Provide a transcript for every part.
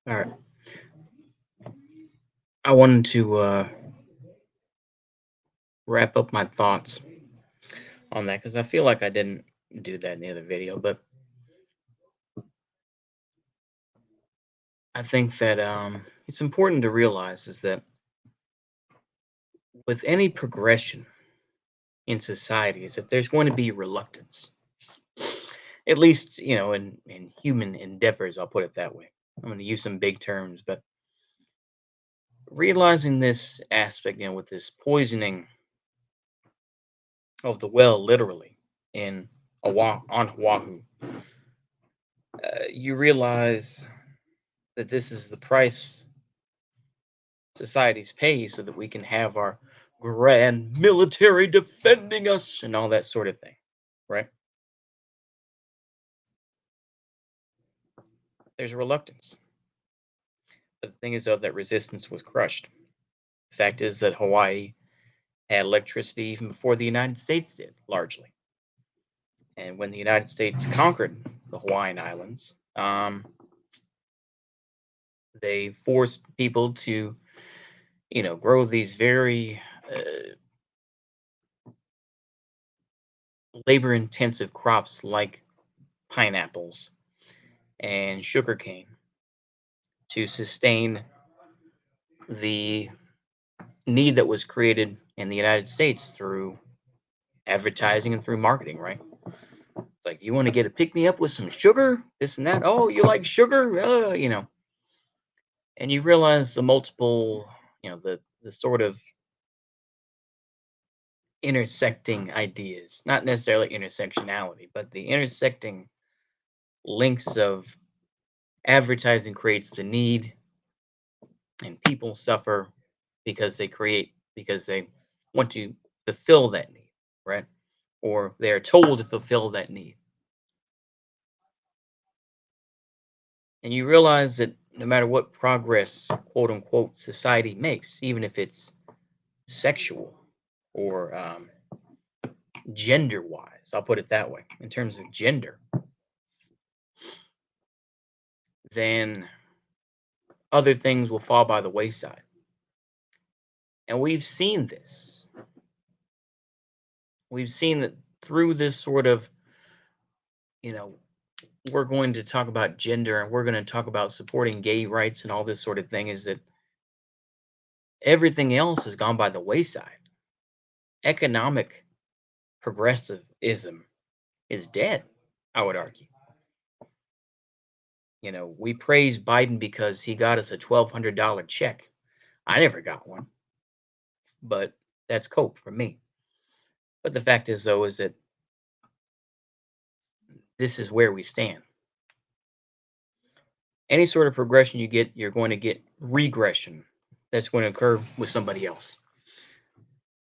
All right. I wanted to wrap up my thoughts on that because I feel like I didn't do that in the other video. But I think that it's important to realize is that with any progression in society, is that there's going to be reluctance. At least, in human endeavors, I'll put it that way. I'm going to use some big terms, but realizing this aspect, with this poisoning of the well, literally in on Oahu, you realize that this is the price societies pay so that we can have our grand military defending us and all that sort of thing, right? There's a reluctance. But the thing is, though, that resistance was crushed. The fact is that Hawaii had electricity even before the United States did, largely. And when the United States conquered the Hawaiian Islands, they forced people to, grow these very labor intensive crops like pineapples and sugarcane to sustain the need that was created in the United States through advertising and through marketing, right? It's like, you want to get a pick me up with some sugar, this and that. Oh, you like sugar? And you realize the multiple, the sort of intersecting ideas, not necessarily intersectionality, but the intersecting links of advertising creates the need, and people suffer because they want to fulfill that need, right? Or they are told to fulfill that need. And you realize that no matter what progress, quote unquote, society makes, even if it's sexual or gender wise, I'll put it that way, in terms of gender, then other things will fall by the wayside. And we've seen this. We've seen that through this sort of, you know, we're going to talk about gender and we're going to talk about supporting gay rights and all this sort of thing, is that everything else has gone by the wayside. Economic progressivism is dead, I would argue. We praise Biden because he got us a $1,200 check. I never got one, but that's cope for me. But the fact is, though, is that this is where we stand. Any sort of progression you get, you're going to get regression that's going to occur with somebody else.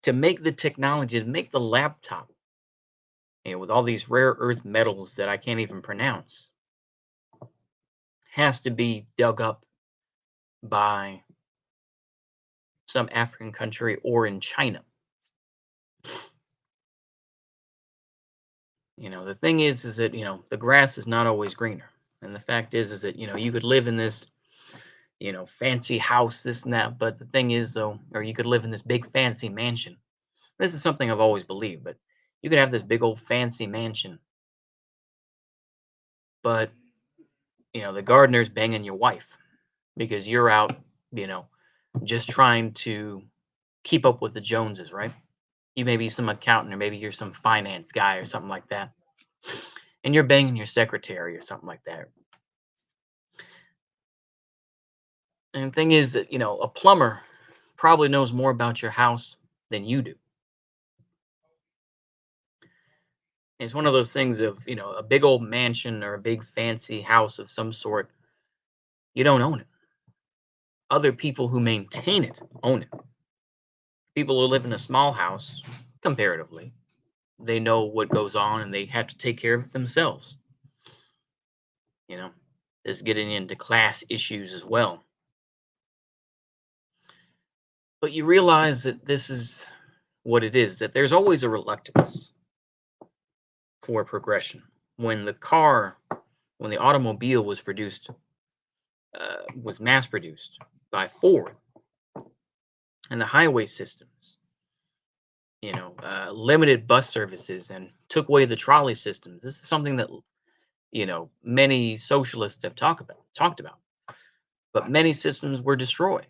To make the technology, to make the laptop, with all these rare earth metals that I can't even pronounce, has to be dug up by some African country or in China. The thing is that, the grass is not always greener. And the fact is that, you could live in this, fancy house, this and that. But the thing is, though, or you could live in this big fancy mansion. This is something I've always believed, but you could have this big old fancy mansion, but, the gardener's banging your wife because you're out, you know, just trying to keep up with the Joneses, right? You may be some accountant or maybe you're some finance guy or something like that. And you're banging your secretary or something like that. And the thing is that, a plumber probably knows more about your house than you do. It's one of those things of, a big old mansion or a big fancy house of some sort. You don't own it. Other people who maintain it own it. People who live in a small house, comparatively, they know what goes on and they have to take care of it themselves. You know, this is getting into class issues as well. But you realize that this is what it is, that there's always a reluctance for progression. When the automobile was produced, was mass produced by Ford, and the highway systems, limited bus services and took away the trolley systems. This is something that many socialists have talked about, but many systems were destroyed,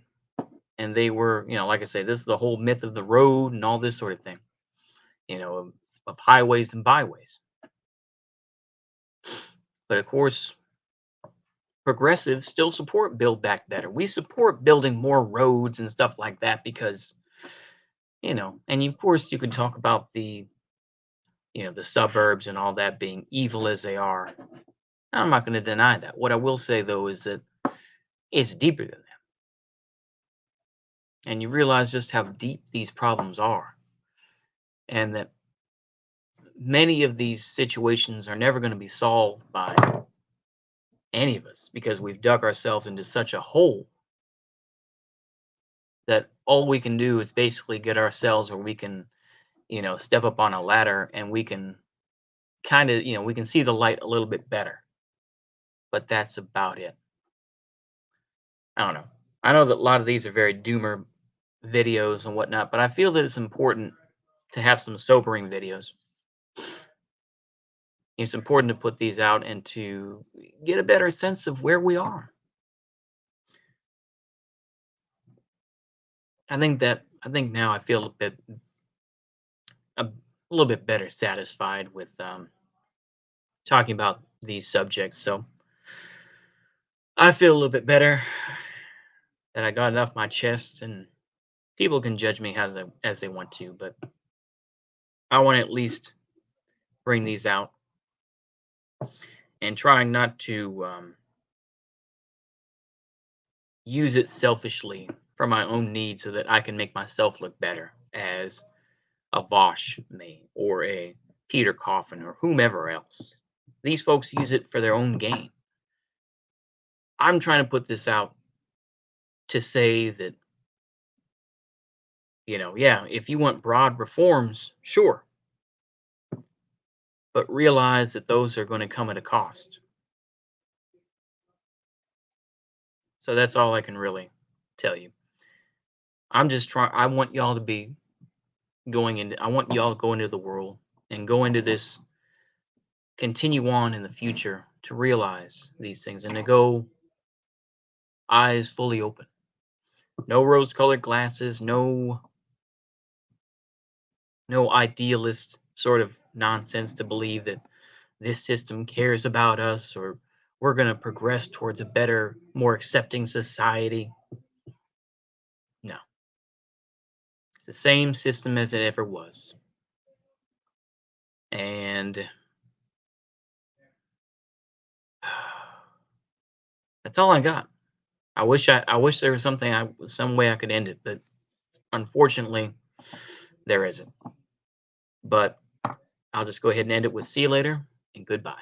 and they were, like I say, this is the whole myth of the road and all this sort of thing, of highways and byways. But of course, progressives still support Build Back Better. We support building more roads and stuff like that because, and of course, you can talk about the suburbs and all that being evil as they are. I'm not going to deny that. What I will say, though, is that it's deeper than that. And you realize just how deep these problems are. And that many of these situations are never going to be solved by any of us because we've dug ourselves into such a hole that all we can do is basically get ourselves where we can, step up on a ladder and we can kind of, we can see the light a little bit better. But that's about it. I don't know. I know that a lot of these are very doomer videos and whatnot, but I feel that it's important to have some sobering videos. It's important to put these out and to get a better sense of where we are. I think now I feel a little bit better satisfied with talking about these subjects. So I feel a little bit better that I got it off my chest, and people can judge me as they want to, but I want to at least bring these out and trying not to use it selfishly for my own needs so that I can make myself look better as a Vosh may or a Peter Coffin or whomever else. These folks use it for their own gain. I'm trying to put this out to say that, yeah, if you want broad reforms, sure, but realize that those are going to come at a cost. So that's all I can really tell you. I'm just trying, I want y'all to be I want y'all to go into the world and go into this, continue on in the future to realize these things and to go eyes fully open. No rose colored glasses, no idealist sort of nonsense to believe that this system cares about us or we're going to progress towards a better, more accepting society. No. It's the same system as it ever was. And that's all I got. I wish there was some way I could end it, but unfortunately there isn't. But I'll just go ahead and end it with see you later and goodbye.